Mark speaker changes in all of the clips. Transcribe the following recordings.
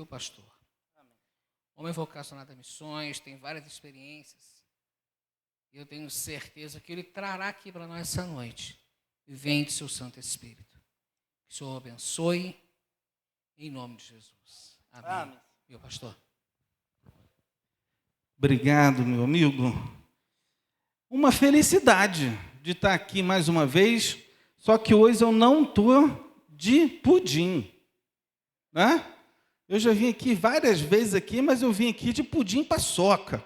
Speaker 1: pastor. Homem vocacionado a missões, tem várias experiências. E eu tenho certeza que ele trará aqui para nós essa noite. E vem de seu Santo Espírito. Que o Senhor abençoe, em nome de Jesus. Amém.
Speaker 2: Amém.
Speaker 1: Meu pastor.
Speaker 3: Obrigado, meu amigo. Uma felicidade de estar aqui mais uma vez, só que hoje eu não estou de pudim, né? Eu já vim aqui várias vezes aqui, mas eu vim aqui de pudim paçoca,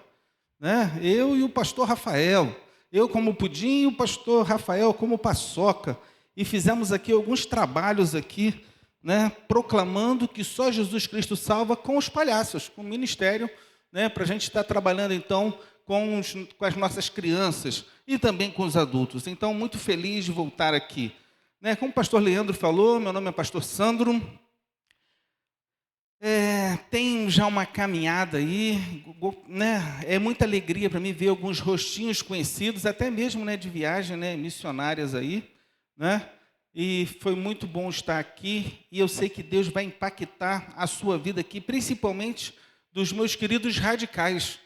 Speaker 3: né? Eu e o pastor Rafael, eu como pudim e o pastor Rafael como paçoca, e fizemos aqui alguns trabalhos aqui, né, proclamando que só Jesus Cristo salva com os palhaços, com o ministério, né, para a gente estar trabalhando então com as nossas crianças e também com os adultos. Então, muito feliz de voltar aqui. Né, como o pastor Leandro falou, meu nome é pastor Sandro. Tem já uma caminhada aí, né, é muita alegria para mim ver alguns rostinhos conhecidos, até mesmo, né, de viagem, né, missionárias aí, né? E foi muito bom estar aqui, e eu sei que Deus vai impactar a sua vida aqui, principalmente dos meus queridos radicais,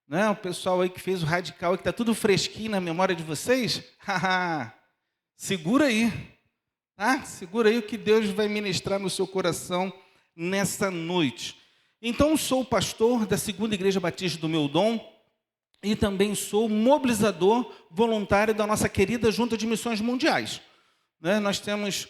Speaker 3: né? O pessoal aí que fez o radical, que está tudo fresquinho na memória de vocês, segura aí, tá? Segura aí o que Deus vai ministrar no seu coração nessa noite. Então, sou pastor da Segunda Igreja Batista do Meu Dom, e também sou mobilizador voluntário da nossa querida Junta de Missões Mundiais. Né? Nós temos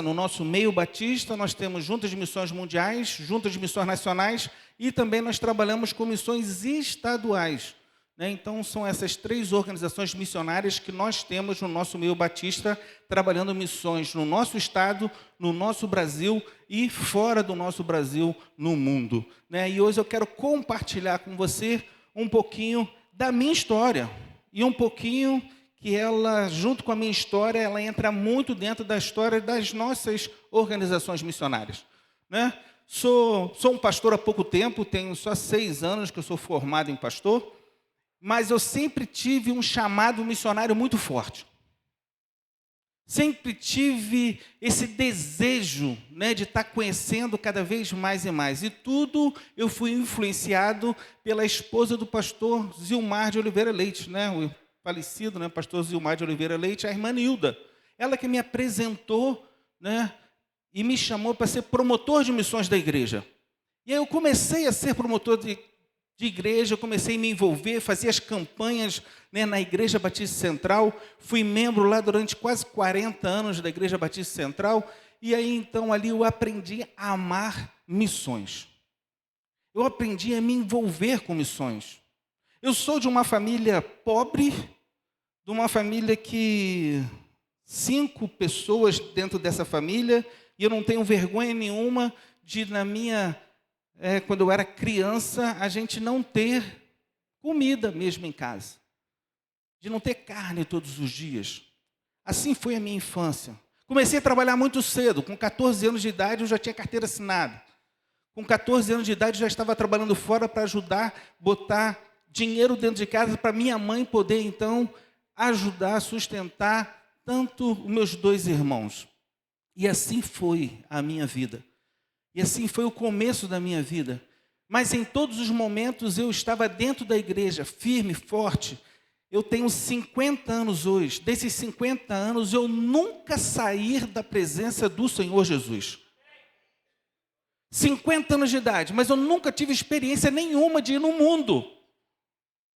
Speaker 3: no nosso meio batista, nós temos juntas de missões mundiais, juntas de missões nacionais, e também nós trabalhamos com missões estaduais. Né? Então, são essas 3 organizações missionárias que nós temos no nosso meio batista, trabalhando missões no nosso estado, no nosso Brasil e fora do nosso Brasil, no mundo. Né? E hoje eu quero compartilhar com você um pouquinho da minha história, e um pouquinho que ela, junto com a minha história, ela entra muito dentro da história das nossas organizações missionárias. Né? Sou um pastor há pouco tempo, tenho só 6 anos que eu sou formado em pastor, mas eu sempre tive um chamado missionário muito forte. Sempre tive esse desejo, né, de estar conhecendo cada vez mais e mais. E tudo eu fui influenciado pela esposa do pastor Zilmar de Oliveira Leite, né, o falecido, né, pastor Zilmar de Oliveira Leite, a irmã Nilda. Ela que me apresentou, né, e me chamou para ser promotor de missões da igreja. E aí eu comecei a ser promotor de igreja, eu comecei a me envolver, fazia as campanhas, né, na Igreja Batista Central, fui membro lá durante quase 40 anos da Igreja Batista Central, e aí então ali eu aprendi a amar missões. Eu aprendi a me envolver com missões. Eu sou de uma família pobre, de uma família que 5 pessoas dentro dessa família, e eu não tenho vergonha nenhuma de, quando eu era criança, a gente não ter comida mesmo em casa. De não ter carne todos os dias. Assim foi a minha infância. Comecei a trabalhar muito cedo. Com 14 anos de idade, eu já tinha carteira assinada. Com 14 anos de idade, eu já estava trabalhando fora para ajudar, botar dinheiro dentro de casa para minha mãe poder, então, ajudar a sustentar tanto os meus 2 irmãos. E assim foi a minha vida. E assim foi o começo da minha vida. Mas em todos os momentos eu estava dentro da igreja, firme, forte. Eu tenho 50 anos hoje. Desses 50 anos eu nunca saí da presença do Senhor Jesus. 50 anos de idade, mas eu nunca tive experiência nenhuma de ir no mundo.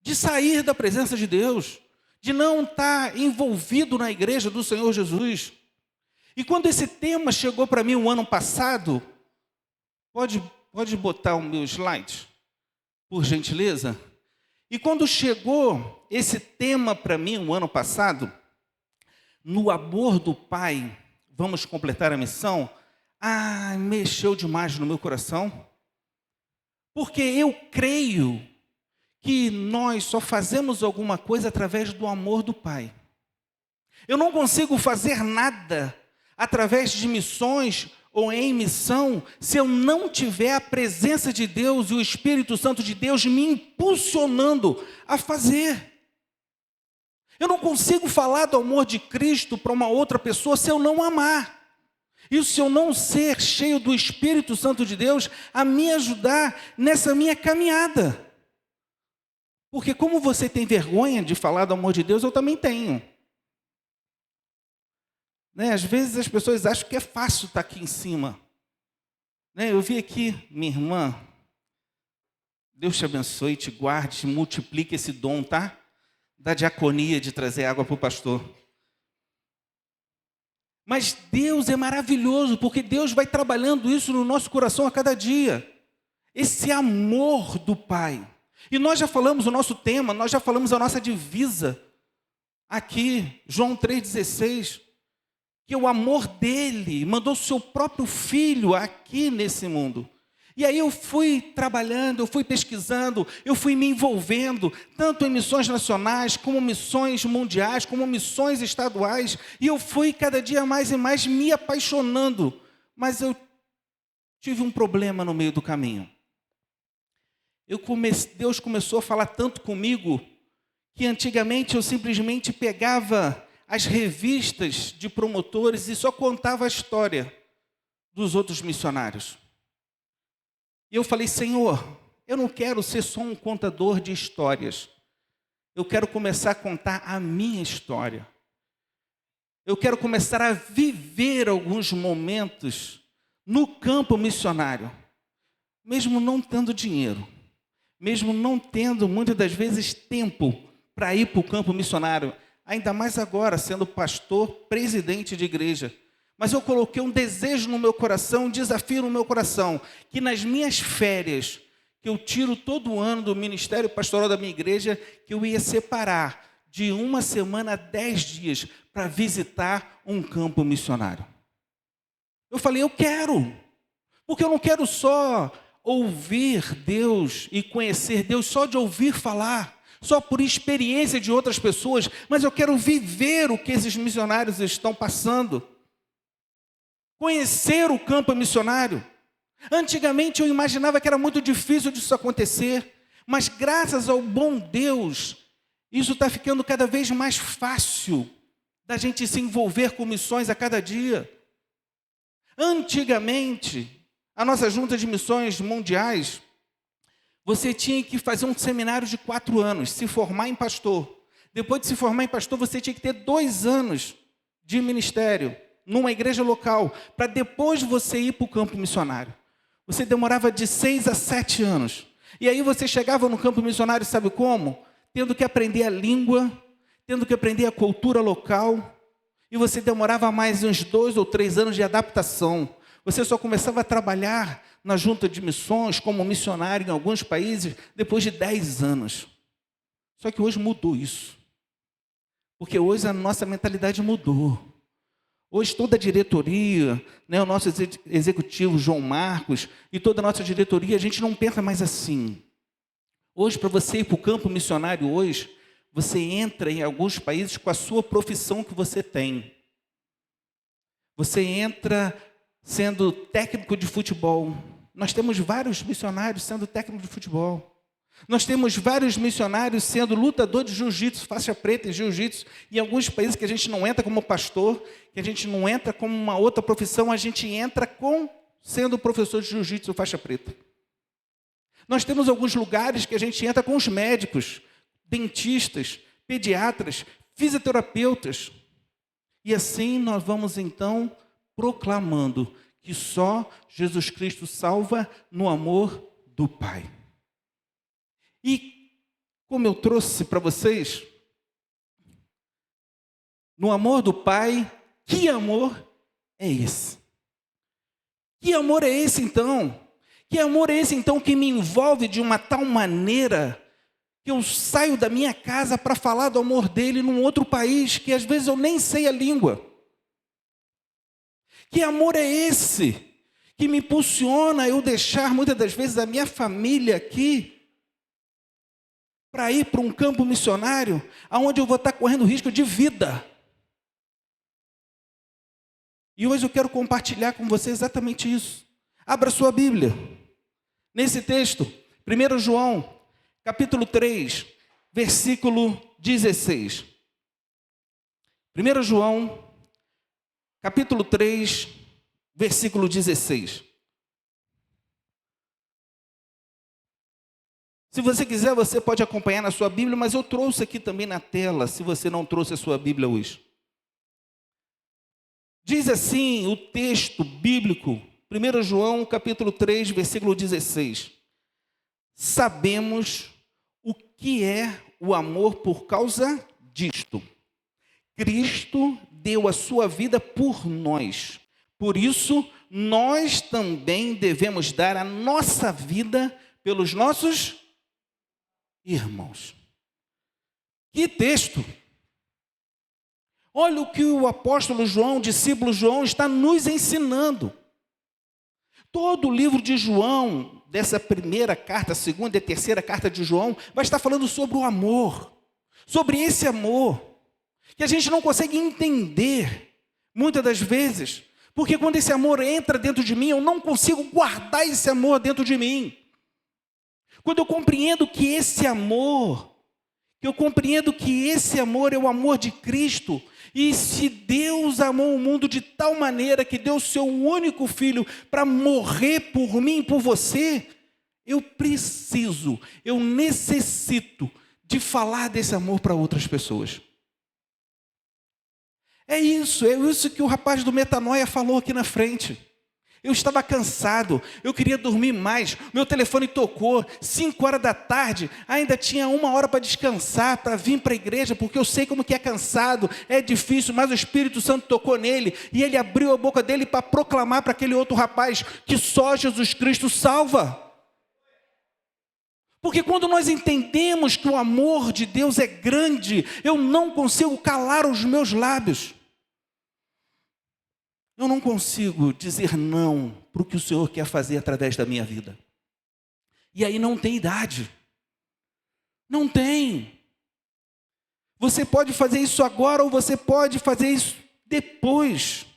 Speaker 3: De sair da presença de Deus. De não estar envolvido na igreja do Senhor Jesus. E quando esse tema chegou para mim o ano passado, pode botar o meu slide, por gentileza? E quando chegou esse tema para mim o ano passado, no amor do Pai, vamos completar a missão, mexeu demais no meu coração, porque eu creio que nós só fazemos alguma coisa através do amor do Pai. Eu não consigo fazer nada através de missões ou em missão, se eu não tiver a presença de Deus e o Espírito Santo de Deus me impulsionando a fazer. Eu não consigo falar do amor de Cristo para uma outra pessoa se eu não amar. E se eu não ser cheio do Espírito Santo de Deus a me ajudar nessa minha caminhada? Porque como você tem vergonha de falar do amor de Deus, eu também tenho. Né? Às vezes as pessoas acham que é fácil estar aqui em cima. Né? Eu vi aqui, minha irmã, Deus te abençoe, te guarde, te multiplique esse dom, tá? Da diaconia de trazer água para o pastor. Mas Deus é maravilhoso, porque Deus vai trabalhando isso no nosso coração a cada dia. Esse amor do Pai. E nós já falamos o nosso tema, nós já falamos a nossa divisa. Aqui, João 3,16. Que o amor dele mandou o seu próprio filho aqui nesse mundo. E aí eu fui trabalhando, eu fui pesquisando, eu fui me envolvendo, tanto em missões nacionais, como missões mundiais, como missões estaduais, e eu fui cada dia mais e mais me apaixonando. Mas eu tive um problema no meio do caminho. Deus começou a falar tanto comigo, que antigamente eu simplesmente pegava as revistas de promotores e só contava a história dos outros missionários. E eu falei, Senhor, eu não quero ser só um contador de histórias. Eu quero começar a contar a minha história. Eu quero começar a viver alguns momentos no campo missionário, mesmo não tendo dinheiro, mesmo não tendo, muitas das vezes, tempo para ir para o campo missionário, ainda mais agora, sendo pastor, presidente de igreja. Mas eu coloquei um desejo no meu coração, um desafio no meu coração, que nas minhas férias, que eu tiro todo ano do ministério pastoral da minha igreja, que eu ia separar de 1 semana a 10 dias para visitar um campo missionário. Eu falei, eu quero, porque eu não quero só ouvir Deus e conhecer Deus só de ouvir falar, só por experiência de outras pessoas, mas eu quero viver o que esses missionários estão passando. Conhecer o campo missionário. Antigamente eu imaginava que era muito difícil disso acontecer, mas graças ao bom Deus, isso está ficando cada vez mais fácil da gente se envolver com missões a cada dia. Antigamente, a nossa junta de missões mundiais, você tinha que fazer um seminário de 4 anos, se formar em pastor. Depois de se formar em pastor, você tinha que ter 2 anos de ministério numa igreja local, para depois você ir para o campo missionário. Você demorava de 6 a 7 anos. E aí você chegava no campo missionário, sabe como? Tendo que aprender a língua, tendo que aprender a cultura local. E você demorava mais uns 2 ou 3 anos de adaptação. Você só começava a trabalhar na junta de missões, como missionário em alguns países, depois de 10 anos. Só que hoje mudou isso. Porque hoje a nossa mentalidade mudou. Hoje toda a diretoria, né, o nosso executivo João Marcos e toda a nossa diretoria, a gente não pensa mais assim. Hoje, para você ir para o campo missionário hoje, você entra em alguns países com a sua profissão que você tem. Você entra sendo técnico de futebol. Nós temos vários missionários sendo técnico de futebol. Nós temos vários missionários sendo lutador de jiu-jitsu, faixa preta em jiu-jitsu. Em alguns países que a gente não entra como pastor, que a gente não entra como uma outra profissão, a gente entra sendo professor de jiu-jitsu, faixa preta. Nós temos alguns lugares que a gente entra com os médicos, dentistas, pediatras, fisioterapeutas. E assim nós vamos então proclamando que só Jesus Cristo salva no amor do Pai. E como eu trouxe para vocês, no amor do Pai, que amor é esse? Que amor é esse então? Que amor é esse então que me envolve de uma tal maneira que eu saio da minha casa para falar do amor dele num outro país que às vezes eu nem sei a língua? Que amor é esse que me impulsiona a eu deixar muitas das vezes a minha família aqui para ir para um campo missionário, onde eu vou estar correndo risco de vida? E hoje eu quero compartilhar com você exatamente isso. Abra sua Bíblia. Nesse texto, 1 João, capítulo 3, versículo 16. 1 João, capítulo 3, versículo 16. Se você quiser, você pode acompanhar na sua Bíblia, mas eu trouxe aqui também na tela, se você não trouxe a sua Bíblia hoje. Diz assim o texto bíblico, 1 João capítulo 3, versículo 16. Sabemos o que é o amor por causa disto. Cristo deu a sua vida por nós. Por isso, nós também devemos dar a nossa vida pelos nossos irmãos. Que texto! Olha o que o apóstolo João, o discípulo João, está nos ensinando. Todo o livro de João, dessa primeira carta, a segunda e a terceira carta de João, vai estar falando sobre o amor. Sobre esse amor, que a gente não consegue entender, muitas das vezes, porque quando esse amor entra dentro de mim, eu não consigo guardar esse amor dentro de mim. Quando eu compreendo que esse amor é o amor de Cristo, e se Deus amou o mundo de tal maneira que deu o seu único filho para morrer por mim e por você, eu necessito de falar desse amor para outras pessoas. É isso que o rapaz do Metanoia falou aqui na frente. Eu estava cansado, eu queria dormir mais, meu telefone tocou, 5 horas da tarde, ainda tinha 1 hora para descansar, para vir para a igreja, porque eu sei como que é cansado, é difícil, mas o Espírito Santo tocou nele, e ele abriu a boca dele para proclamar para aquele outro rapaz, que só Jesus Cristo salva. Porque quando nós entendemos que o amor de Deus é grande, eu não consigo calar os meus lábios. Eu não consigo dizer não para o que o Senhor quer fazer através da minha vida. E aí não tem idade. Não tem. Você pode fazer isso agora ou você pode fazer isso depois.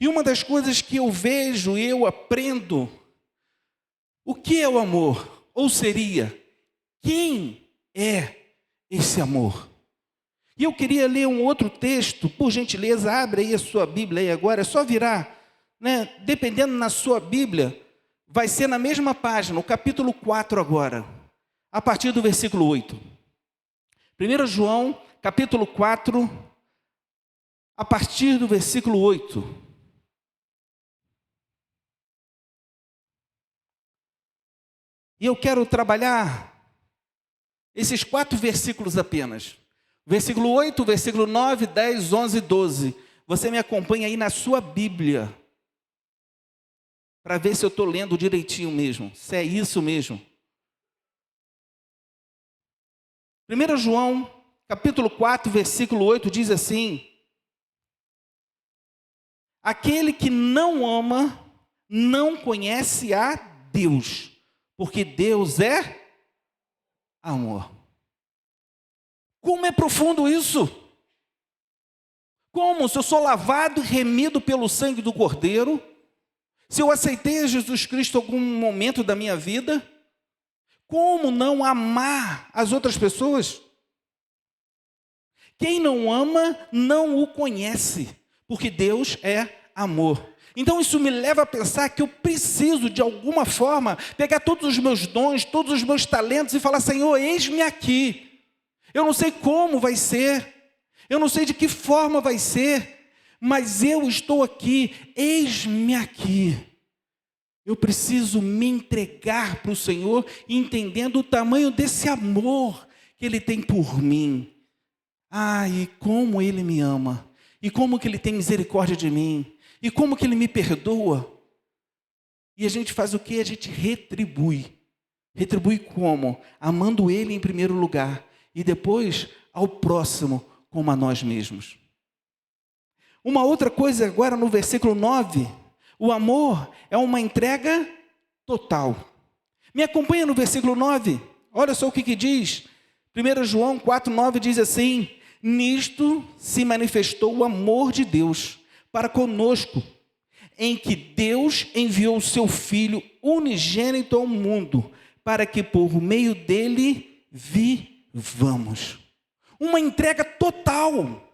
Speaker 3: E uma das coisas que eu vejo e eu aprendo, o que é o amor? Ou seria, quem é esse amor? E eu queria ler um outro texto, por gentileza, abre aí a sua Bíblia aí agora, é só virar, né? Dependendo na sua Bíblia, vai ser na mesma página, o capítulo 4 agora, a partir do versículo 8. 1 João, capítulo 4, a partir do versículo 8. E eu quero trabalhar esses 4 versículos apenas. Versículo 8, versículo 9, 10, 11 e 12. Você me acompanha aí na sua Bíblia, para ver se eu estou lendo direitinho mesmo, se é isso mesmo. 1 João, capítulo 4, versículo 8, diz assim: aquele que não ama, não conhece a Deus, porque Deus é amor. Como é profundo isso? Como? Se eu sou lavado e remido pelo sangue do Cordeiro, se eu aceitei a Jesus Cristo em algum momento da minha vida, como não amar as outras pessoas? Quem não ama, não o conhece, porque Deus é amor. Então isso me leva a pensar que eu preciso, de alguma forma, pegar todos os meus dons, todos os meus talentos e falar: Senhor, eis-me aqui. Eu não sei como vai ser, eu não sei de que forma vai ser, mas eu estou aqui, eis-me aqui. Eu preciso me entregar para o Senhor, entendendo o tamanho desse amor que Ele tem por mim. E como Ele me ama, e como que Ele tem misericórdia de mim, e como que Ele me perdoa. E a gente faz o quê? A gente retribui. Retribui como? Amando Ele em primeiro lugar, e depois ao próximo como a nós mesmos. Uma outra coisa agora no versículo 9, o amor é uma entrega total. Me acompanha no versículo 9, olha só o que diz. 1 João 4, 9 diz assim: nisto se manifestou o amor de Deus para conosco, em que Deus enviou o seu Filho unigênito ao mundo, para que por meio dele vivamos. Uma entrega total.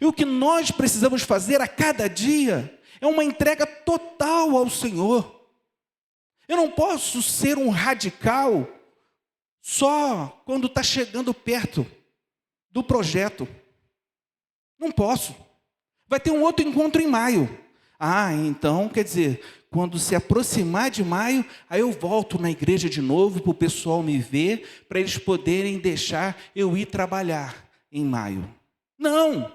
Speaker 3: E o que nós precisamos fazer a cada dia é uma entrega total ao Senhor. Eu não posso ser um radical só quando está chegando perto do projeto. Não posso. Vai ter um outro encontro em maio. Então, quer dizer, quando se aproximar de maio, aí eu volto na igreja de novo para o pessoal me ver, para eles poderem deixar eu ir trabalhar em maio. Não!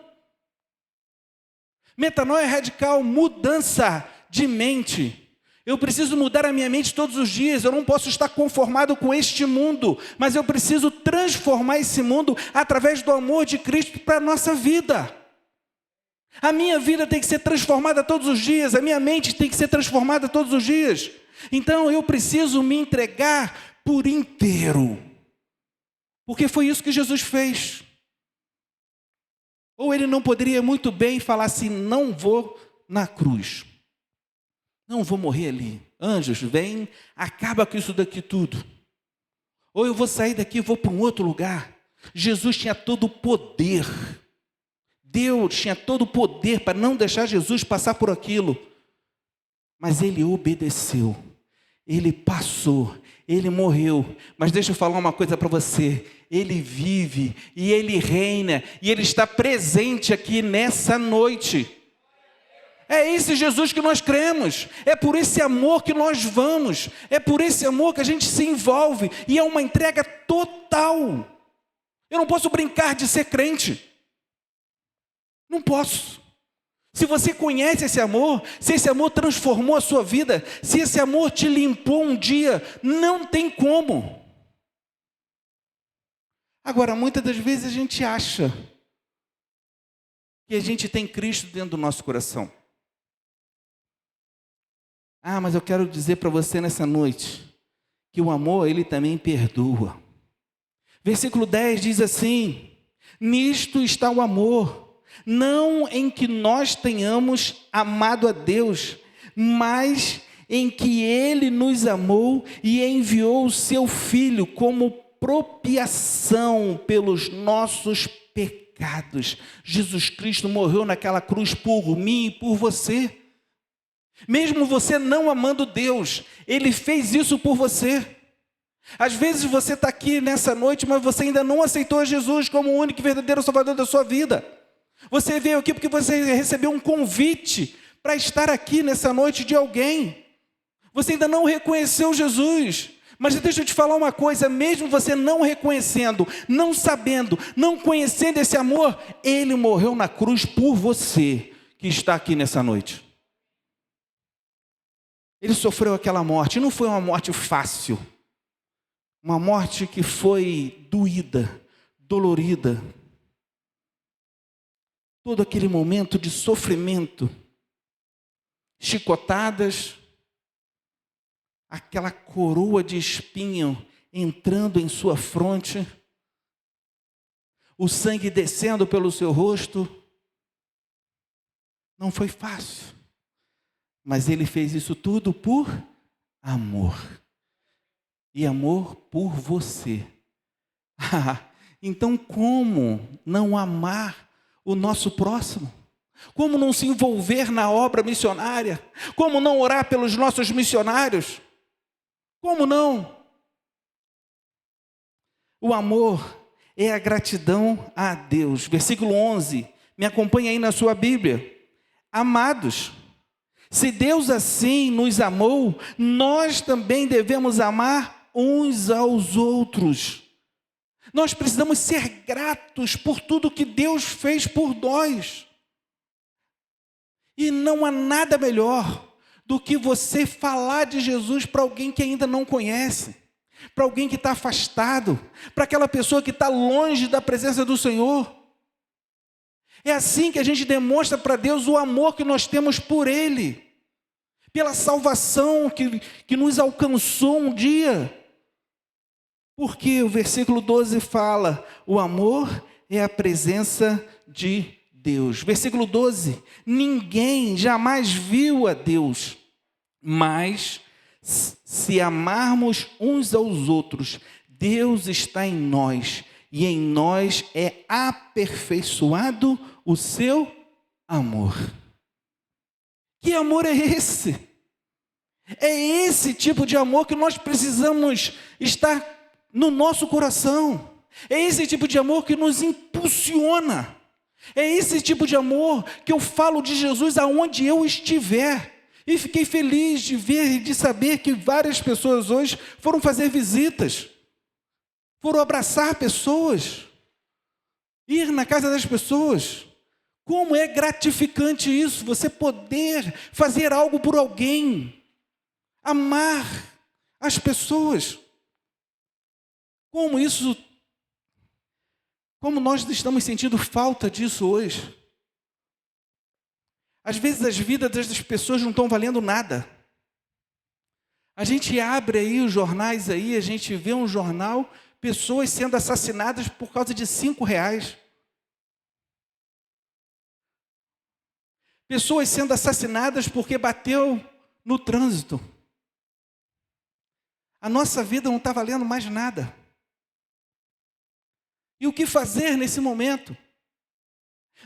Speaker 3: Metanoia radical, mudança de mente. Eu preciso mudar a minha mente todos os dias. Eu não posso estar conformado com este mundo, mas eu preciso transformar esse mundo através do amor de Cristo para a nossa vida. A minha vida tem que ser transformada todos os dias, a minha mente tem que ser transformada todos os dias. Então eu preciso me entregar por inteiro, porque foi isso que Jesus fez. Ou ele não poderia muito bem falar assim: não vou na cruz, não vou morrer ali. Anjos, vem, acaba com isso daqui tudo. Ou eu vou sair daqui e vou para um outro lugar. Jesus tinha todo o poder. Deus tinha todo o poder para não deixar Jesus passar por aquilo. Mas ele obedeceu. Ele passou. Ele morreu. Mas deixa eu falar uma coisa para você. Ele vive e ele reina. E ele está presente aqui nessa noite. É esse Jesus que nós cremos. É por esse amor que nós vamos. É por esse amor que a gente se envolve. E é uma entrega total. Eu não posso brincar de ser crente. Não posso. Se você conhece esse amor, se esse amor transformou a sua vida, se esse amor te limpou um dia, não tem como. Agora, muitas das vezes a gente acha que a gente tem Cristo dentro do nosso coração. Mas eu quero dizer para você nessa noite, que o amor, ele também perdoa. Versículo 10 diz assim: nisto está o amor, não em que nós tenhamos amado a Deus, mas em que Ele nos amou e enviou o Seu Filho como propiação pelos nossos pecados. Jesus Cristo morreu naquela cruz por mim e por você. Mesmo você não amando Deus, Ele fez isso por você. Às vezes você está aqui nessa noite, mas você ainda não aceitou Jesus como o único e verdadeiro Salvador da sua vida. Você veio aqui porque você recebeu um convite para estar aqui nessa noite de alguém. Você ainda não reconheceu Jesus. Mas deixa eu te falar uma coisa, mesmo você não reconhecendo, não sabendo, não conhecendo esse amor, Ele morreu na cruz por você que está aqui nessa noite. Ele sofreu aquela morte, e não foi uma morte fácil. Uma morte que foi doída, dolorida. Todo aquele momento de sofrimento, chicotadas, aquela coroa de espinho entrando em sua fronte, o sangue descendo pelo seu rosto. Não foi fácil, mas ele fez isso tudo por amor. E amor por você. Então, como não amar o nosso próximo? Como não se envolver na obra missionária? Como não orar pelos nossos missionários? Como não? O amor é a gratidão a Deus. Versículo 11. Me acompanha aí na sua Bíblia. Amados, se Deus assim nos amou, nós também devemos amar uns aos outros. Nós precisamos ser gratos por tudo que Deus fez por nós. E não há nada melhor do que você falar de Jesus para alguém que ainda não conhece, para alguém que está afastado, para aquela pessoa que está longe da presença do Senhor. É assim que a gente demonstra para Deus o amor que nós temos por Ele, pela salvação que nos alcançou um dia. Porque o versículo 12 fala, o amor é a presença de Deus. Versículo 12, ninguém jamais viu a Deus, mas se amarmos uns aos outros, Deus está em nós e em nós é aperfeiçoado o seu amor. Que amor é esse? É esse tipo de amor que nós precisamos estar no nosso coração. É esse tipo de amor que nos impulsiona. É esse tipo de amor que eu falo de Jesus aonde eu estiver. E fiquei feliz de ver e de saber que várias pessoas hoje foram fazer visitas, foram abraçar pessoas, ir na casa das pessoas. Como é gratificante isso, você poder fazer algo por alguém, amar as pessoas. Como nós estamos sentindo falta disso hoje. Às vezes as vidas das pessoas não estão valendo nada. A gente abre aí os jornais aí, a gente vê um jornal, pessoas sendo assassinadas por causa de R$5. Pessoas sendo assassinadas porque bateu no trânsito. A nossa vida não está valendo mais nada. E o que fazer nesse momento?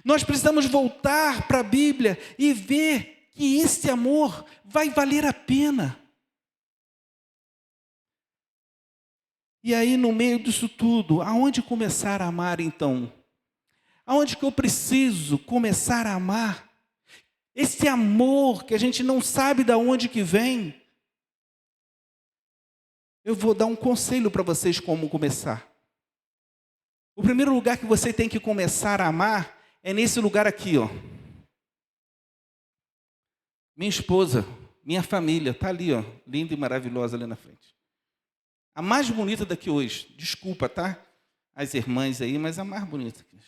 Speaker 3: Nós precisamos voltar para a Bíblia e ver que esse amor vai valer a pena. E aí, no meio disso tudo, aonde começar a amar então? Aonde que eu preciso começar a amar? Esse amor que a gente não sabe de onde que vem. Eu vou dar um conselho para vocês como começar. O primeiro lugar que você tem que começar a amar é nesse lugar aqui, ó. Minha esposa, minha família, está ali, ó, linda e maravilhosa ali na frente. A mais bonita daqui hoje. Desculpa, tá? As irmãs aí, mas a mais bonita aqui.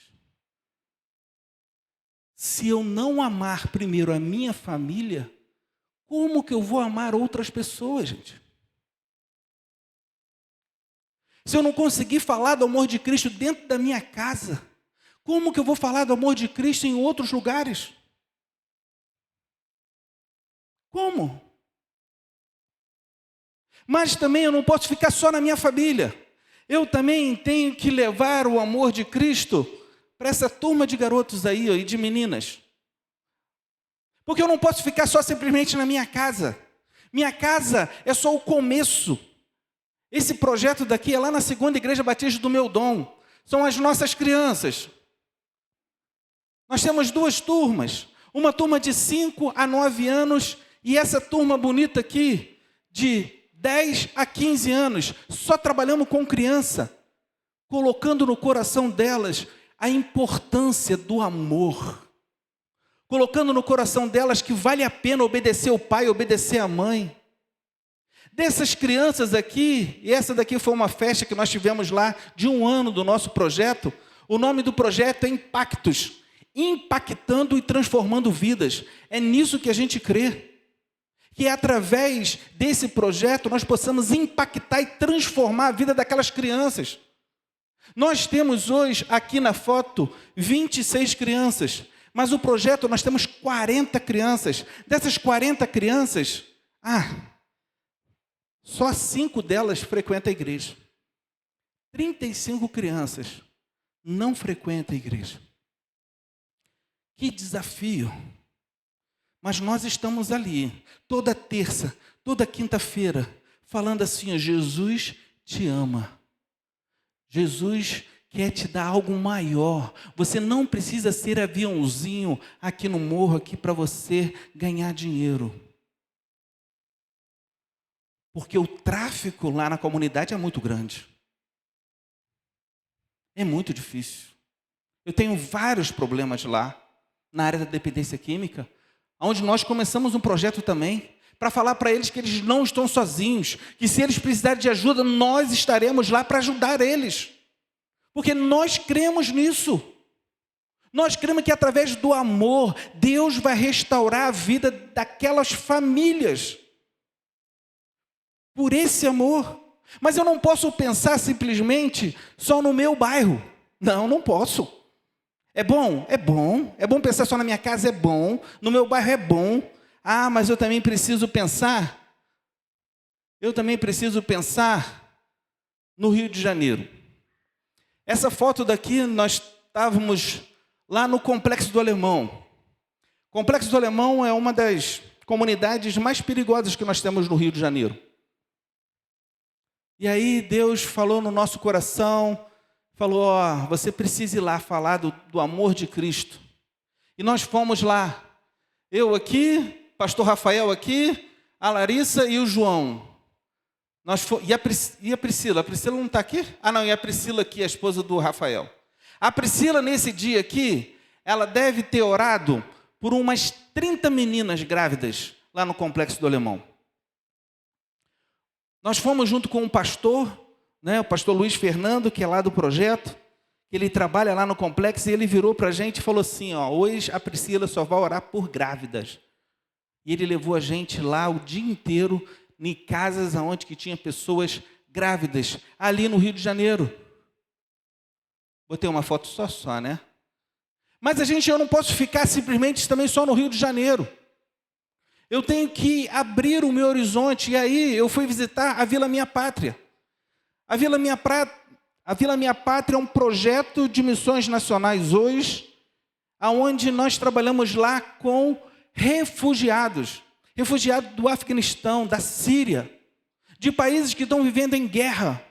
Speaker 3: Se eu não amar primeiro a minha família, como que eu vou amar outras pessoas, gente? Se eu não conseguir falar do amor de Cristo dentro da minha casa, como que eu vou falar do amor de Cristo em outros lugares? Como? Mas também eu não posso ficar só na minha família. Eu também tenho que levar o amor de Cristo para essa turma de garotos aí, ó, e de meninas. Porque eu não posso ficar só simplesmente na minha casa. Minha casa é só o começo. Esse projeto daqui é lá na 2ª Igreja Batista do Meu Dom. São as nossas crianças. Nós temos 2 turmas. Uma turma de 5 a 9 anos e essa turma bonita aqui de 10 a 15 anos. Só trabalhamos com criança, colocando no coração delas a importância do amor. Colocando no coração delas que vale a pena obedecer o pai, obedecer a mãe. Dessas crianças aqui, e essa daqui foi uma festa que nós tivemos lá de 1 ano do nosso projeto. O nome do projeto é Impactos. Impactando e transformando vidas. É nisso que a gente crê. Que através desse projeto nós possamos impactar e transformar a vida daquelas crianças. Nós temos hoje, aqui na foto, 26 crianças. Mas o projeto nós temos 40 crianças. Dessas 40 crianças, só 5 delas frequentam a igreja. 35 crianças não frequentam a igreja. Que desafio! Mas nós estamos ali, toda terça, toda quinta-feira, falando assim, ó, Jesus te ama. Jesus quer te dar algo maior. Você não precisa ser aviãozinho aqui no morro aqui para você ganhar dinheiro. Porque o tráfico lá na comunidade é muito grande. É muito difícil. Eu tenho vários problemas lá, na área da dependência química, onde nós começamos um projeto também, para falar para eles que eles não estão sozinhos, que se eles precisarem de ajuda, nós estaremos lá para ajudar eles. Porque nós cremos nisso. Nós cremos que através do amor, Deus vai restaurar a vida daquelas famílias. Por esse amor. Mas eu não posso pensar simplesmente só no meu bairro. Não posso. É bom? É bom. É bom pensar só na minha casa? É bom. No meu bairro é bom. Mas eu também preciso pensar. Eu também preciso pensar no Rio de Janeiro. Essa foto daqui, nós estávamos lá no Complexo do Alemão. O Complexo do Alemão é uma das comunidades mais perigosas que nós temos no Rio de Janeiro. E aí Deus falou no nosso coração, falou, ó, você precisa ir lá falar do amor de Cristo. E nós fomos lá, eu aqui, pastor Rafael aqui, a Larissa e o João. E a Priscila não está aqui? Ah não, e a Priscila aqui, a esposa do Rafael. A Priscila nesse dia aqui, ela deve ter orado por umas 30 meninas grávidas lá no Complexo do Alemão. Nós fomos junto com um pastor, né, o pastor Luiz Fernando, que é lá do projeto, ele trabalha lá no complexo, e ele virou para a gente e falou assim, ó, hoje a Priscila só vai orar por grávidas. E ele levou a gente lá o dia inteiro, em casas onde que tinha pessoas grávidas, ali no Rio de Janeiro. Botei uma foto só, né? Mas eu não posso ficar simplesmente também só no Rio de Janeiro. Eu tenho que abrir o meu horizonte, e aí eu fui visitar a Vila Minha Pátria. A Vila Minha Pátria é um projeto de missões nacionais hoje, onde nós trabalhamos lá com refugiados do Afeganistão, da Síria, de países que estão vivendo em guerra.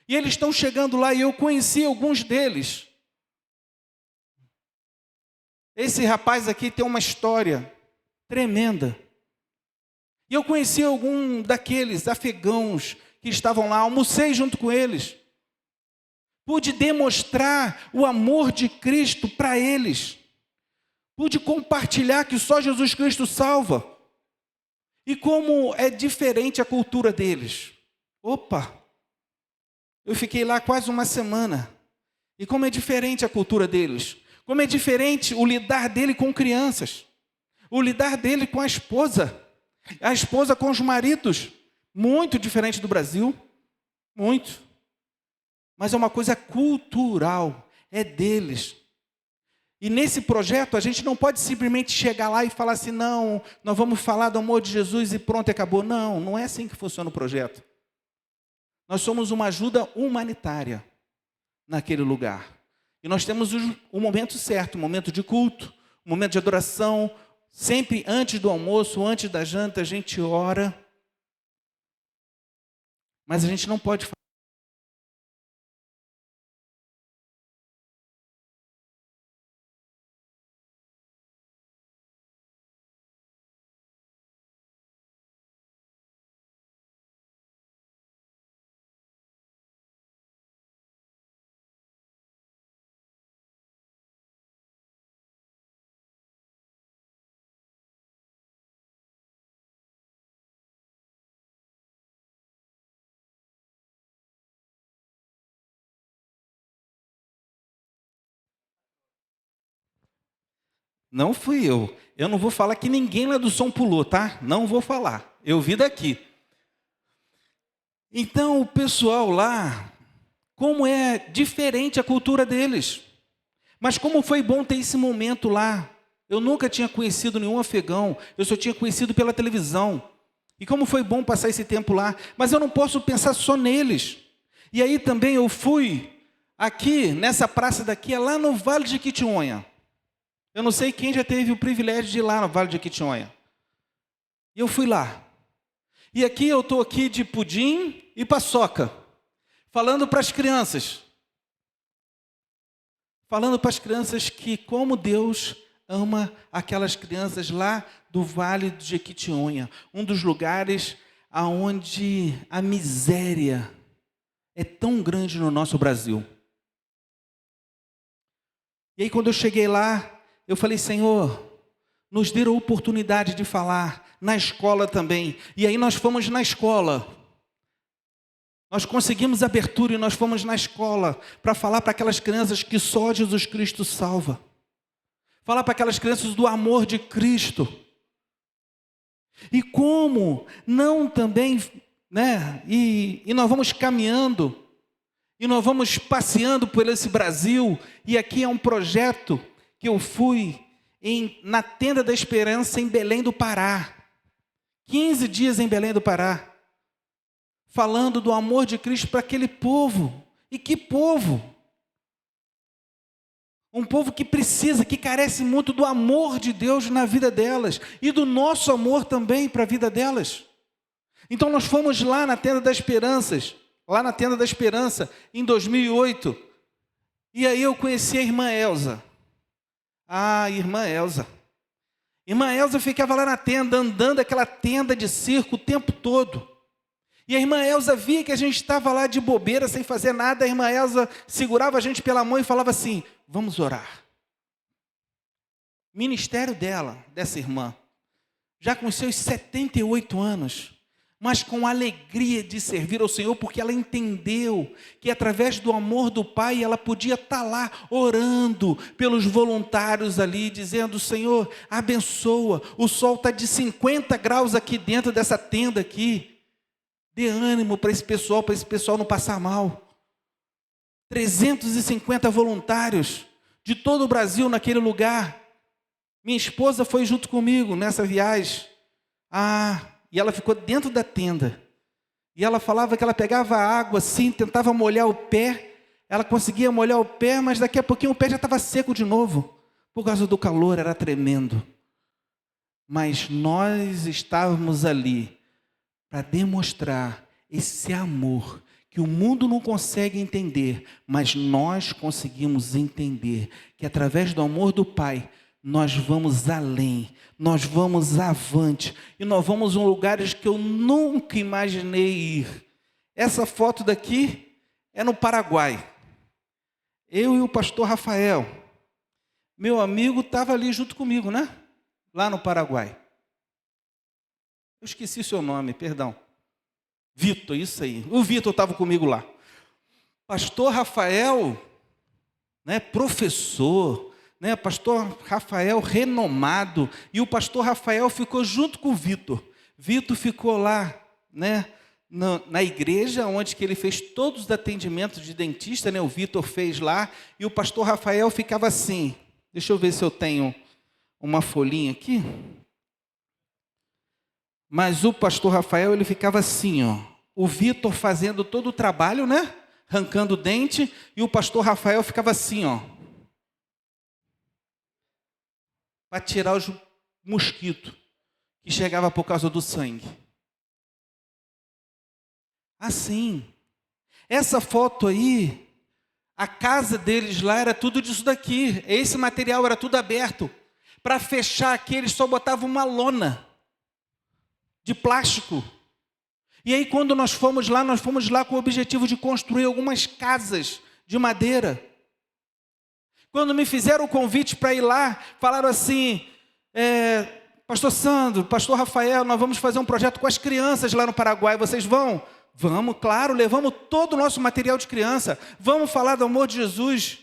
Speaker 3: E eles estão chegando lá, e eu conheci alguns deles. Esse rapaz aqui tem uma história tremenda. E eu conheci algum daqueles afegãos que estavam lá, almocei junto com eles. Pude demonstrar o amor de Cristo para eles. Pude compartilhar que só Jesus Cristo salva. E como é diferente a cultura deles. Opa! Eu fiquei lá quase uma semana. E como é diferente a cultura deles. Como é diferente o lidar dele com crianças. O lidar dele com a esposa com os maridos, muito diferente do Brasil, muito. Mas é uma coisa cultural, é deles. E nesse projeto a gente não pode simplesmente chegar lá e falar assim, não, nós vamos falar do amor de Jesus e pronto, acabou. Não, não é assim que funciona o projeto. Nós somos uma ajuda humanitária naquele lugar. E nós temos o momento certo, o momento de culto, o momento de adoração. Sempre antes do almoço, antes da janta, a gente ora. Mas a gente não pode falar. Não fui eu. Eu não vou falar que ninguém lá do som pulou, tá? Não vou falar. Eu vi daqui. Então, o pessoal lá, como é diferente a cultura deles. Mas como foi bom ter esse momento lá. Eu nunca tinha conhecido nenhum afegão. Eu só tinha conhecido pela televisão. E como foi bom passar esse tempo lá. Mas eu não posso pensar só neles. E aí também eu fui aqui, nessa praça daqui, é lá no Vale de Jequitinhonha. Eu não sei quem já teve o privilégio de ir lá no Vale de Jequitinhonha. E eu fui lá. E aqui eu estou aqui de pudim e paçoca. Falando para as crianças. Falando para as crianças que como Deus ama aquelas crianças lá do Vale de Jequitinhonha. Um dos lugares onde a miséria é tão grande no nosso Brasil. E aí quando eu cheguei lá, eu falei, Senhor, nos dê a oportunidade de falar na escola também. E aí nós fomos na escola. Nós conseguimos abertura e nós fomos na escola para falar para aquelas crianças que só Jesus Cristo salva. Falar para aquelas crianças do amor de Cristo. E como não também, né? E nós vamos caminhando, e nós vamos passeando por esse Brasil, e aqui é um projeto que eu fui na Tenda da Esperança em Belém do Pará. 15 dias em Belém do Pará. Falando do amor de Cristo para aquele povo. E que povo! Um povo que precisa, que carece muito do amor de Deus na vida delas e do nosso amor também para a vida delas. Então nós fomos lá na Tenda da Esperança, em 2008. E aí eu conheci a irmã Elza. Irmã Elza. Irmã Elza ficava lá na tenda, andando aquela tenda de circo o tempo todo. E a irmã Elza via que a gente estava lá de bobeira, sem fazer nada. A irmã Elza segurava a gente pela mão e falava assim: vamos orar. Ministério dessa irmã, já com seus 78 anos, mas com alegria de servir ao Senhor, porque ela entendeu que através do amor do Pai, ela podia estar lá orando pelos voluntários ali, dizendo: Senhor, abençoa, o sol está de 50 graus aqui dentro dessa tenda aqui, dê ânimo para esse pessoal não passar mal. 350 voluntários de todo o Brasil naquele lugar. Minha esposa foi junto comigo nessa viagem. E ela ficou dentro da tenda. E ela falava que ela pegava água assim, tentava molhar o pé. Ela conseguia molhar o pé, mas daqui a pouquinho o pé já estava seco de novo. Por causa do calor, era tremendo. Mas nós estávamos ali para demonstrar esse amor que o mundo não consegue entender, mas nós conseguimos entender que através do amor do Pai, nós vamos além, nós vamos avante, e nós vamos em lugares que eu nunca imaginei ir. Essa foto daqui é no Paraguai. Eu e o pastor Rafael, meu amigo, estava ali junto comigo, né? Lá no Paraguai. Eu esqueci seu nome, perdão. Vitor, isso aí. O Vitor estava comigo lá. Pastor Rafael, né, professor, né, pastor Rafael renomado, e o pastor Rafael ficou junto com o Vitor. Vitor ficou lá, né, na igreja, onde que ele fez todos os atendimentos de dentista, né, o Vitor fez lá, e o pastor Rafael ficava assim. Deixa eu ver se eu tenho uma folhinha aqui. Mas o pastor Rafael, ele ficava assim, ó. O Vitor fazendo todo o trabalho, né? Arrancando o dente, e o pastor Rafael ficava assim, ó. Para tirar os mosquitos que chegava por causa do sangue. Assim. Essa foto aí, a casa deles lá era tudo disso daqui. Esse material era tudo aberto. Para fechar aqui, eles só botavam uma lona de plástico. E aí quando nós fomos lá com o objetivo de construir algumas casas de madeira. Quando me fizeram o convite para ir lá, falaram assim: pastor Sandro, pastor Rafael, nós vamos fazer um projeto com as crianças lá no Paraguai, vocês vão? Vamos, claro, levamos todo o nosso material de criança, vamos falar do amor de Jesus.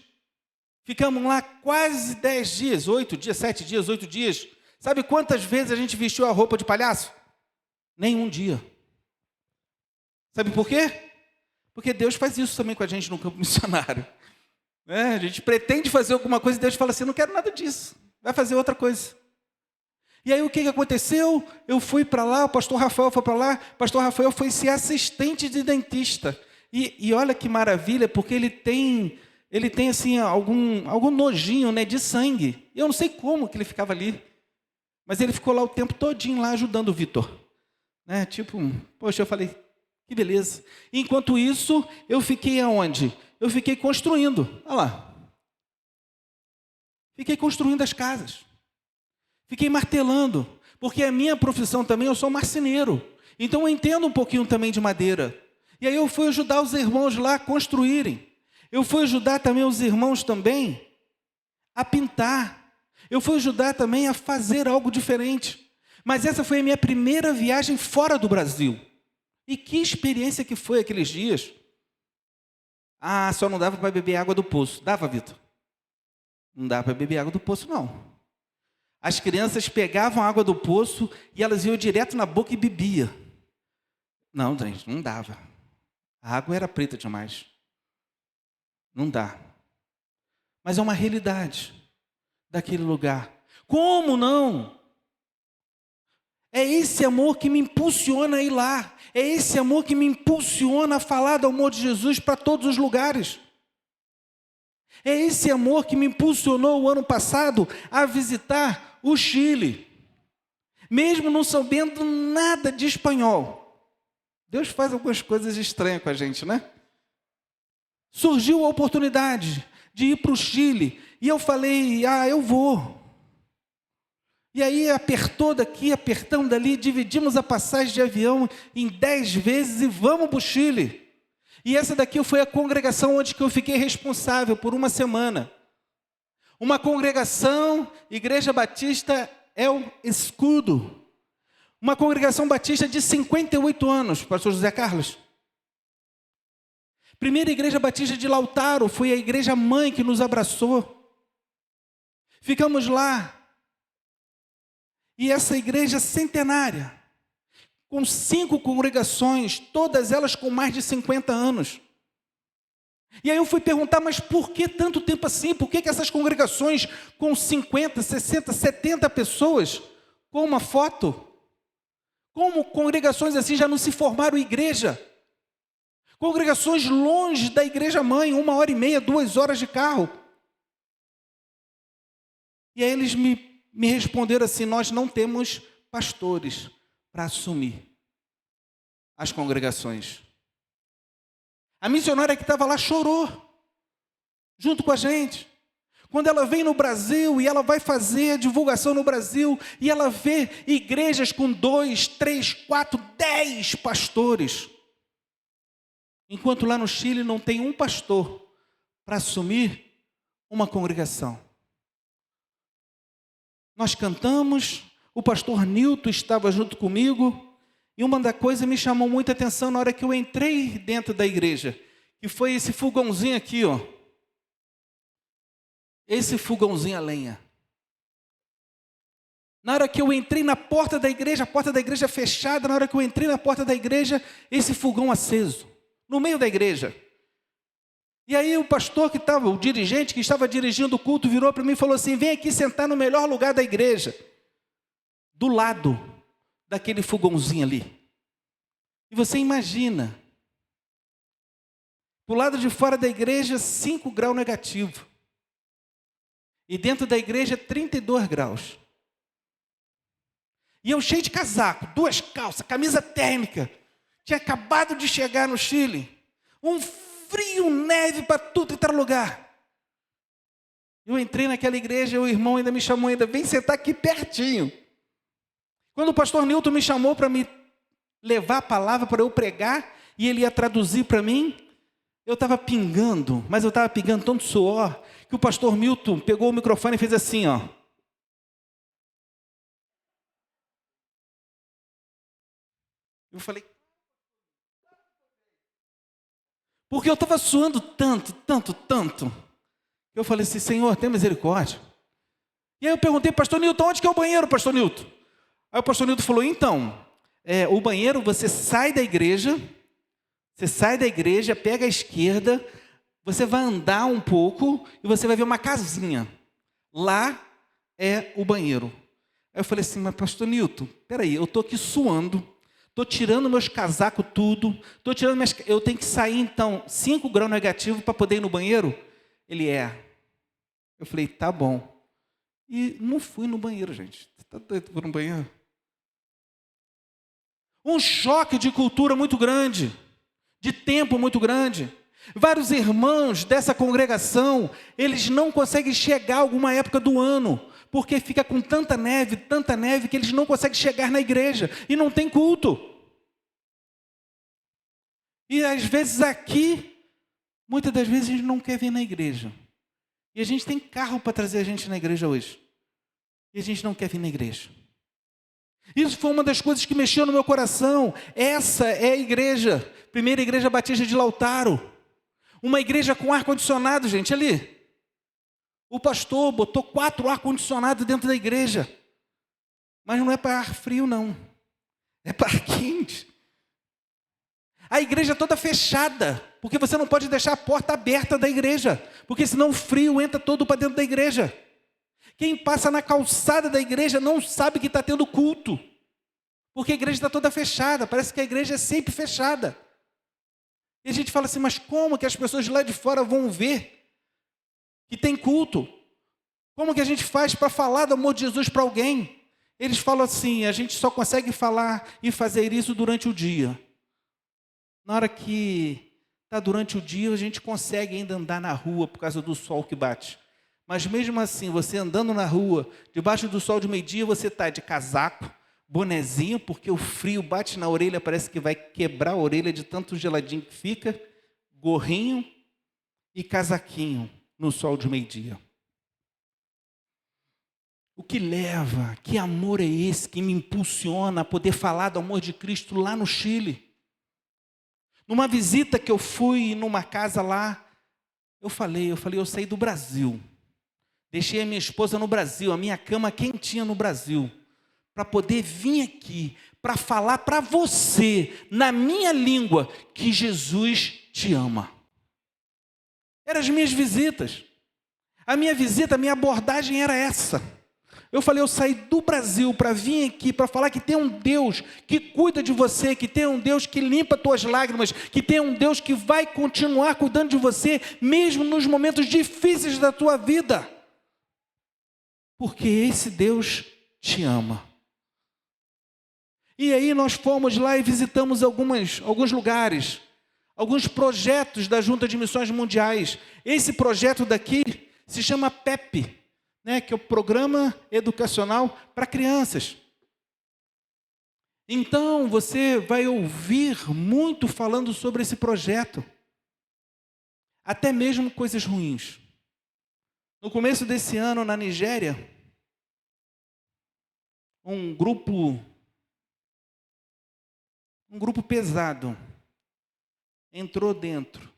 Speaker 3: Ficamos lá quase 10 dias, 8 dias, 7 dias, 8 dias. Sabe quantas vezes a gente vestiu a roupa de palhaço? Nenhum dia. Sabe por quê? Porque Deus faz isso também com a gente no campo missionário. A gente pretende fazer alguma coisa e Deus fala assim: não quero nada disso, vai fazer outra coisa. E aí o que aconteceu? Eu fui para lá, o pastor Rafael foi para lá, o pastor Rafael foi ser assistente de dentista. E olha que maravilha, porque ele tem assim algum nojinho, né, de sangue. Eu não sei como que ele ficava ali, mas ele ficou lá o tempo todinho lá ajudando o Vitor. Né? Poxa, eu falei, que beleza. Enquanto isso, eu fiquei aonde? Eu fiquei construindo. Olha lá. Fiquei construindo as casas. Fiquei martelando. Porque a minha profissão também, eu sou marceneiro. Então eu entendo um pouquinho também de madeira. E aí eu fui ajudar os irmãos lá a construírem. Eu fui ajudar também os irmãos também a pintar. Eu fui ajudar também a fazer algo diferente. Mas essa foi a minha primeira viagem fora do Brasil. E que experiência que foi aqueles dias. Só não dava para beber água do poço. Dava, Vitor? Não dava para beber água do poço, não. As crianças pegavam a água do poço e elas iam direto na boca e bebia. Não, gente, não dava. A água era preta demais. Não dá. Mas é uma realidade daquele lugar. Como não? É esse amor que me impulsiona a ir lá. É esse amor que me impulsiona a falar do amor de Jesus para todos os lugares. É esse amor que me impulsionou o ano passado a visitar o Chile. Mesmo não sabendo nada de espanhol. Deus faz algumas coisas estranhas com a gente, né? Surgiu a oportunidade de ir para o Chile. E eu falei, eu vou. E aí apertou daqui, apertamos dali, dividimos a passagem de avião em 10 vezes e vamos para o Chile. E essa daqui foi a congregação onde que eu fiquei responsável por uma semana. Uma congregação, Igreja Batista El Escudo. Uma congregação batista de 58 anos, pastor José Carlos. Primeira Igreja Batista de Lautaro, foi a igreja mãe que nos abraçou. Ficamos lá. E essa igreja centenária, com 5 congregações, todas elas com mais de 50 anos. E aí eu fui perguntar, mas por que tanto tempo assim? Por que essas congregações com 50, 60, 70 pessoas, com uma foto? Como congregações assim já não se formaram igreja? Congregações longe da igreja mãe, 1h30, 2 horas de carro. E aí eles me responderam assim, nós não temos pastores para assumir as congregações. A missionária que estava lá chorou, junto com a gente. Quando ela vem no Brasil e ela vai fazer a divulgação no Brasil, e ela vê igrejas com 2, 3, 4, 10 pastores. Enquanto lá no Chile não tem um pastor para assumir uma congregação. Nós cantamos, o pastor Nilton estava junto comigo, e uma da coisa me chamou muita atenção na hora que eu entrei dentro da igreja, que foi esse fogãozinho aqui, ó. Esse fogãozinho a lenha. Na hora que eu entrei na porta da igreja, a porta da igreja fechada, na hora que eu entrei na porta da igreja, esse fogão aceso, no meio da igreja. E aí o pastor que estava, o dirigente que estava dirigindo o culto, virou para mim e falou assim, vem aqui sentar no melhor lugar da igreja, do lado daquele fogãozinho ali. E você imagina, do lado de fora da igreja, 5 graus negativo. E dentro da igreja, 32 graus. E eu cheio de casaco, 2 calças, camisa térmica. Tinha acabado de chegar no Chile. Um frio, neve para tudo e tal lugar. Eu entrei naquela igreja, o irmão ainda me chamou, vem sentar aqui pertinho. Quando o pastor Nilton me chamou para me levar a palavra, para eu pregar, e ele ia traduzir para mim, eu estava pingando, mas eu estava pingando tanto suor, que o pastor Milton pegou o microfone e fez assim, ó. Eu falei, porque eu estava suando tanto. Eu falei assim, Senhor, tenha misericórdia. E aí eu perguntei, pastor Nilton, onde que é o banheiro, pastor Nilton? Aí o pastor Nilton falou, então, o banheiro, você sai da igreja, pega a esquerda, você vai andar um pouco e você vai ver uma casinha. Lá é o banheiro. Aí eu falei assim, mas pastor Nilton, peraí, eu estou aqui suando, estou tirando meus casacos tudo, eu tenho que sair então 5 graus negativo para poder ir no banheiro? Ele Eu falei, tá bom. E não fui no banheiro, gente. Você está doido por um banheiro? Um choque de cultura muito grande, de tempo muito grande. Vários irmãos dessa congregação, eles não conseguem chegar a alguma época do ano, porque fica com tanta neve, que eles não conseguem chegar na igreja, e não tem culto. E às vezes aqui, muitas das vezes a gente não quer vir na igreja. E a gente tem carro para trazer a gente na igreja hoje. E a gente não quer vir na igreja. Isso foi uma das coisas que mexeu no meu coração. Essa é a igreja, primeira igreja batista de Lautaro. Uma igreja com ar-condicionado, gente, ali. O pastor botou 4 ar-condicionados dentro da igreja. Mas não é para ar frio, não. É para ar quente. A igreja toda fechada, porque você não pode deixar a porta aberta da igreja, porque senão o frio entra todo para dentro da igreja. Quem passa na calçada da igreja não sabe que está tendo culto, porque a igreja está toda fechada, parece que a igreja é sempre fechada. E a gente fala assim, mas como que as pessoas de lá de fora vão ver que tem culto. Como que a gente faz para falar do amor de Jesus para alguém? Eles falam assim, a gente só consegue falar e fazer isso durante o dia. Na hora que está durante o dia, a gente consegue ainda andar na rua por causa do sol que bate. Mas mesmo assim, você andando na rua, debaixo do sol de meio-dia, você está de casaco, bonezinho, porque o frio bate na orelha, parece que vai quebrar a orelha de tanto geladinho que fica, gorrinho e casaquinho no sol de meio-dia. O que leva, que amor é esse que me impulsiona a poder falar do amor de Cristo lá no Chile? Numa visita que eu fui numa casa lá, eu falei, eu saí do Brasil. Deixei a minha esposa no Brasil, a minha cama quentinha no Brasil, para poder vir aqui, para falar para você, na minha língua, que Jesus te ama. Eram as minhas visitas. A minha visita, a minha abordagem era essa. Eu falei, eu saí do Brasil para vir aqui, para falar que tem um Deus que cuida de você, que tem um Deus que limpa tuas lágrimas, que tem um Deus que vai continuar cuidando de você, mesmo nos momentos difíceis da tua vida. Porque esse Deus te ama. E aí nós fomos lá e visitamos alguns lugares, alguns projetos da Junta de Missões Mundiais. Esse projeto daqui se chama PEP, que é o Programa Educacional para Crianças. Então, você vai ouvir muito falando sobre esse projeto. Até mesmo coisas ruins. No começo desse ano, na Nigéria, um grupo pesado entrou dentro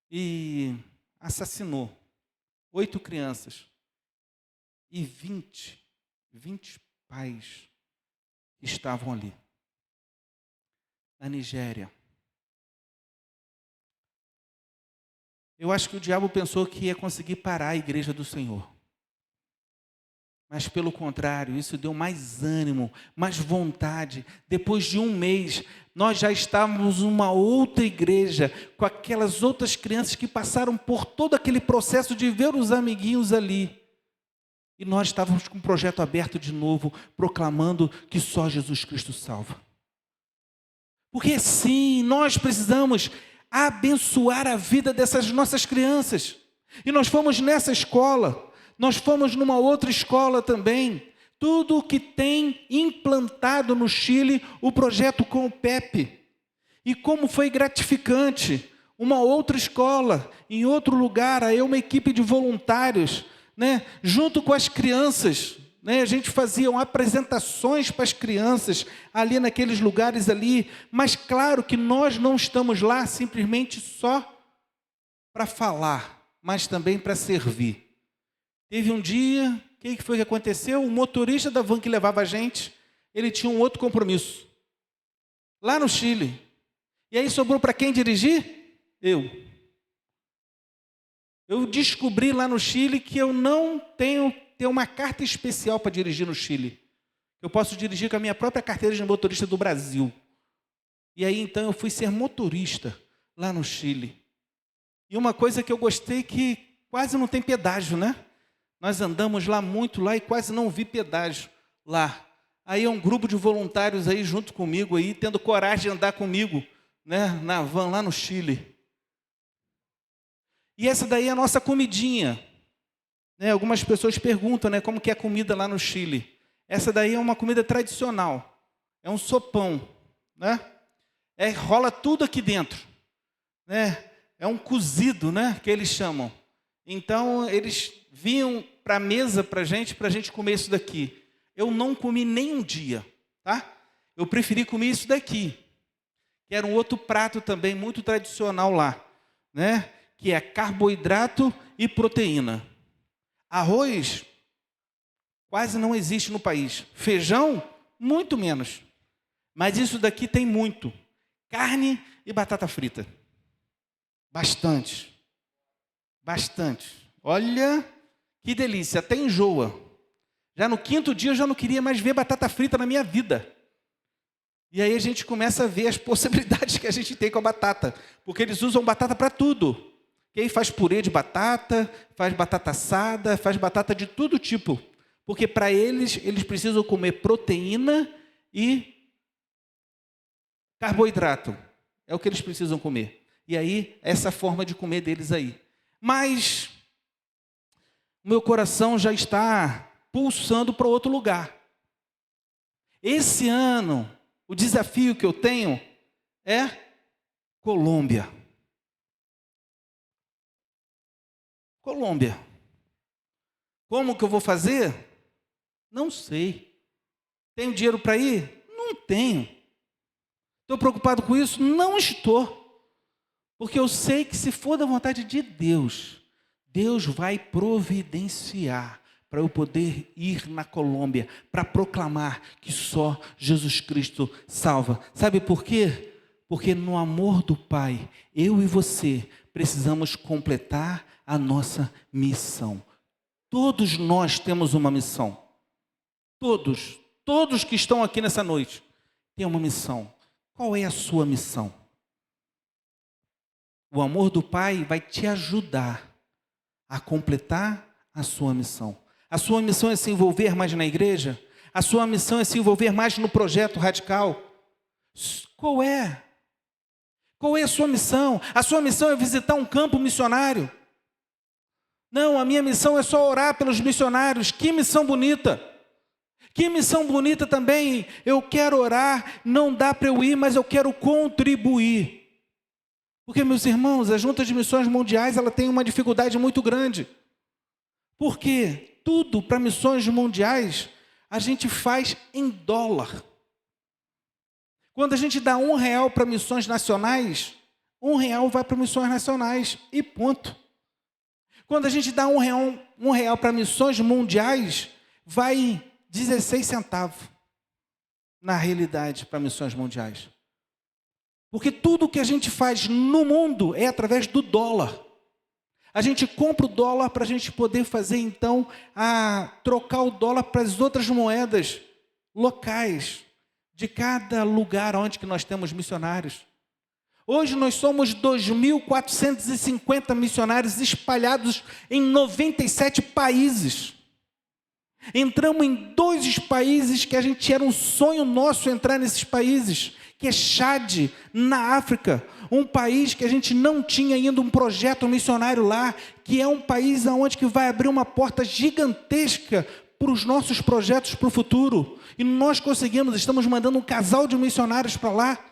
Speaker 3: e assassinou 8 crianças e 20 pais estavam ali, na Nigéria. Eu acho que o diabo pensou que ia conseguir parar a igreja do Senhor. Mas pelo contrário, isso deu mais ânimo, mais vontade. Depois de um mês, nós já estávamos numa outra igreja, com aquelas outras crianças que passaram por todo aquele processo de ver os amiguinhos ali. E nós estávamos com o projeto aberto de novo, proclamando que só Jesus Cristo salva. Porque sim, nós precisamos abençoar a vida dessas nossas crianças. E nós fomos nessa escola. Nós fomos numa outra escola também. Tudo que tem implantado no Chile o projeto com o PEP. E como foi gratificante. Uma outra escola, em outro lugar, aí uma equipe de voluntários, junto com as crianças. A gente fazia apresentações para as crianças ali naqueles lugares ali. Mas claro que nós não estamos lá simplesmente só para falar, mas também para servir. Teve um dia, o que foi que aconteceu? O motorista da van que levava a gente, ele tinha um outro compromisso, lá no Chile. E aí sobrou para quem dirigir? Eu descobri lá no Chile que eu não tenho uma carta especial para dirigir no Chile. Eu posso dirigir com a minha própria carteira de motorista do Brasil. E aí então eu fui ser motorista lá no Chile. E uma coisa que eu gostei que quase não tem pedágio, Nós andamos lá muito lá e quase não vi pedágio lá. Aí é um grupo de voluntários aí junto comigo aí, tendo coragem de andar comigo, na van lá no Chile. E essa daí é a nossa comidinha. Algumas pessoas perguntam, como que é a comida lá no Chile. Essa daí é uma comida tradicional. É um sopão, rola tudo aqui dentro, É um cozido, que eles chamam. Então eles vinham para a mesa para a gente comer isso daqui. Eu não comi nem um dia, Eu preferi comer isso daqui, que era um outro prato também muito tradicional lá, Que é carboidrato e proteína. Arroz quase não existe no país. Feijão, muito menos. Mas isso daqui tem muito. Carne e batata frita. Bastante. Olha, que delícia, até enjoa. Já no 5º dia eu já não queria mais ver batata frita na minha vida. E aí a gente começa a ver as possibilidades que a gente tem com a batata. Porque eles usam batata para tudo. que aí faz purê de batata, faz batata assada, faz batata de todo tipo. Porque para eles precisam comer proteína e carboidrato. É o que eles precisam comer. E aí, essa forma de comer deles aí. Mas o meu coração já está pulsando para outro lugar. Esse ano, o desafio que eu tenho é Colômbia. Colômbia. Como que eu vou fazer? Não sei. Tenho dinheiro para ir? Não tenho. Estou preocupado com isso? Não estou. Porque eu sei que se for da vontade de Deus, Deus vai providenciar para eu poder ir na Colômbia, para proclamar que só Jesus Cristo salva. Sabe por quê? Porque no amor do Pai, eu e você precisamos completar a nossa missão. Todos nós temos uma missão. Todos que estão aqui nessa noite têm uma missão. Qual é a sua missão? O amor do Pai vai te ajudar a completar a sua missão. A sua missão é se envolver mais na igreja? A sua missão é se envolver mais no projeto radical? Qual é? Qual é a sua missão? A sua missão é visitar um campo missionário? Não, a minha missão é só orar pelos missionários. Que missão bonita! Que missão bonita também. Eu quero orar, não dá para eu ir, mas eu quero contribuir. Porque, meus irmãos, a Junta de Missões Mundiais ela tem uma dificuldade muito grande. Porque tudo para missões mundiais a gente faz em dólar. Quando a gente dá R$1 para missões nacionais, R$1 vai para missões nacionais e ponto. Quando a gente dá R$1 para missões mundiais, vai 16 centavos na realidade para missões mundiais. Porque tudo que a gente faz no mundo é através do dólar. A gente compra o dólar para a gente poder fazer, então, trocar o dólar para as outras moedas locais de cada lugar onde que nós temos missionários. Hoje nós somos 2.450 missionários espalhados em 97 países. Entramos em 2 países que a gente era um sonho nosso entrar nesses países, que é Chad, na África, um país que a gente não tinha ainda um projeto missionário lá, que é um país onde que vai abrir uma porta gigantesca para os nossos projetos para o futuro. E nós conseguimos, estamos mandando um casal de missionários para lá.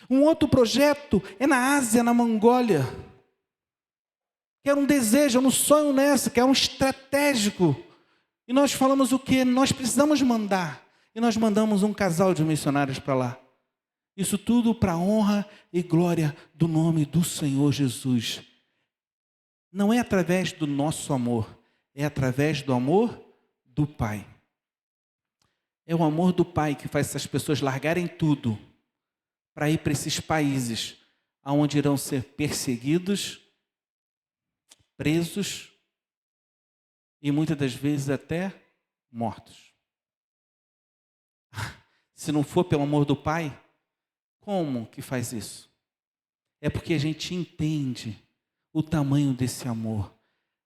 Speaker 3: Um outro projeto é na Ásia, na Mongólia, que era um desejo, um sonho nessa, que é um estratégico. E nós falamos o quê? Nós precisamos mandar. E nós mandamos um casal de missionários para lá. Isso tudo para a honra e glória do nome do Senhor Jesus. Não é através do nosso amor, é através do amor do Pai. É o amor do Pai que faz essas pessoas largarem tudo para ir para esses países onde irão ser perseguidos, presos e muitas das vezes até mortos. Se não for pelo amor do Pai, como que faz isso? É porque a gente entende o tamanho desse amor.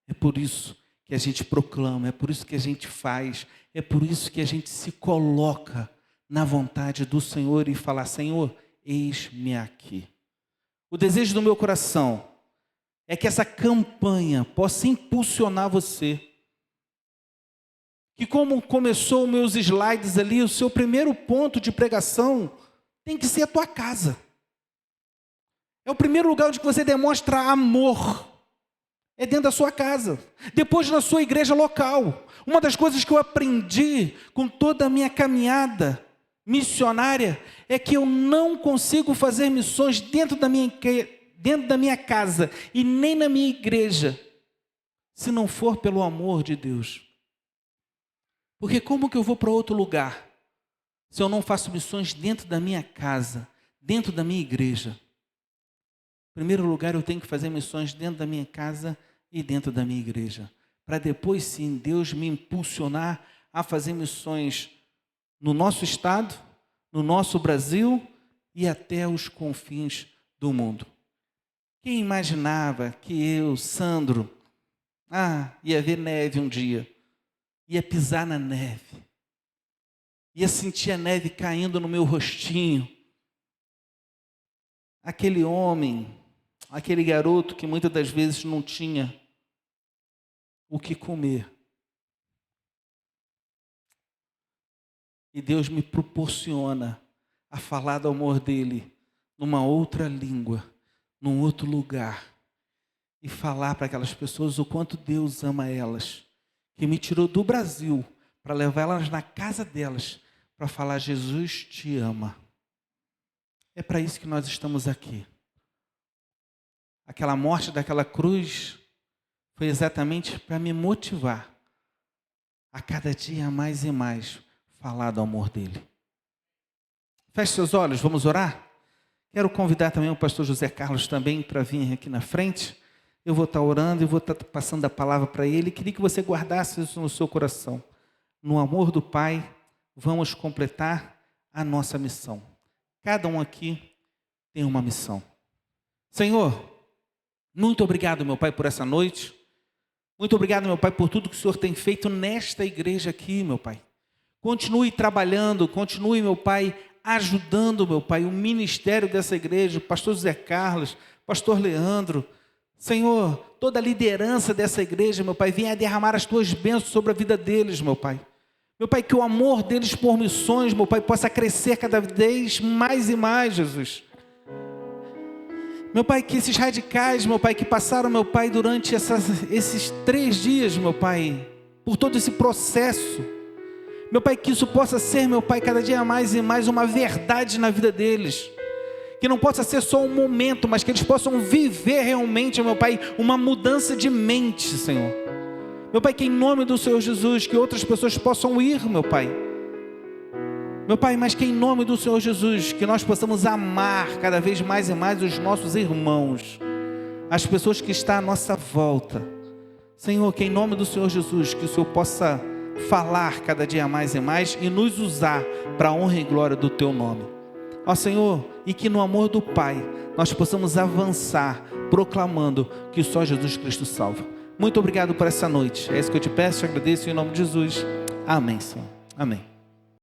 Speaker 3: É por isso que a gente proclama, é por isso que a gente faz, é por isso que a gente se coloca na vontade do Senhor e fala: Senhor, eis-me aqui. O desejo do meu coração é que essa campanha possa impulsionar você. Que como começou os meus slides ali, o seu primeiro ponto de pregação tem que ser a tua casa. É o primeiro lugar onde você demonstra amor. É dentro da sua casa. Depois na sua igreja local. Uma das coisas que eu aprendi com toda a minha caminhada missionária é que eu não consigo fazer missões dentro da minha casa e nem na minha igreja, se não for pelo amor de Deus. Porque como que eu vou para outro lugar se eu não faço missões dentro da minha casa, dentro da minha igreja? Em primeiro lugar, eu tenho que fazer missões dentro da minha casa e dentro da minha igreja, para depois sim Deus me impulsionar a fazer missões no nosso estado, no nosso Brasil e até os confins do mundo. Quem imaginava que eu, Sandro, ia ver neve um dia, ia pisar na neve, ia sentir a neve caindo no meu rostinho. Aquele homem, aquele garoto que muitas das vezes não tinha o que comer. E Deus me proporciona a falar do amor dele numa outra língua, num outro lugar. E falar para aquelas pessoas o quanto Deus ama elas. Que me tirou do Brasil para levar elas na casa delas, para falar: Jesus te ama. É para isso que nós estamos aqui. Aquela morte daquela cruz foi exatamente para me motivar a cada dia mais e mais falar do amor dele. Feche seus olhos, vamos orar? Quero convidar também o pastor José Carlos também para vir aqui na frente. Eu vou estar orando e vou estar passando a palavra para ele. Queria que você guardasse isso no seu coração. No amor do Pai, vamos completar a nossa missão. Cada um aqui tem uma missão. Senhor, muito obrigado, meu Pai, por essa noite. Muito obrigado, meu Pai, por tudo que o Senhor tem feito nesta igreja aqui, meu Pai. Continue trabalhando, continue, meu Pai, ajudando, meu Pai, o ministério dessa igreja, o pastor José Carlos, pastor Leandro. Senhor, toda a liderança dessa igreja, meu Pai, venha derramar as tuas bênçãos sobre a vida deles, meu Pai. Meu Pai, que o amor deles por missões, meu Pai, possa crescer cada vez mais e mais, Jesus. Meu Pai, que esses radicais, meu Pai, que passaram, meu Pai, durante esses 3 dias, meu Pai, por todo esse processo, meu Pai, que isso possa ser, meu Pai, cada dia mais e mais uma verdade na vida deles. Que não possa ser só um momento, mas que eles possam viver realmente, meu Pai, uma mudança de mente, Senhor. Meu Pai, que em nome do Senhor Jesus, que outras pessoas possam ir, meu Pai. Meu Pai, mas que em nome do Senhor Jesus, que nós possamos amar cada vez mais e mais os nossos irmãos, as pessoas que estão à nossa volta. Senhor, que em nome do Senhor Jesus, que o Senhor possa falar cada dia mais e mais e nos usar para a honra e glória do Teu nome. Ó Senhor, e que no amor do Pai nós possamos avançar proclamando que só Jesus Cristo salva. Muito obrigado por essa noite. É isso que eu te peço, te agradeço em nome de Jesus. Amém, Senhor. Amém.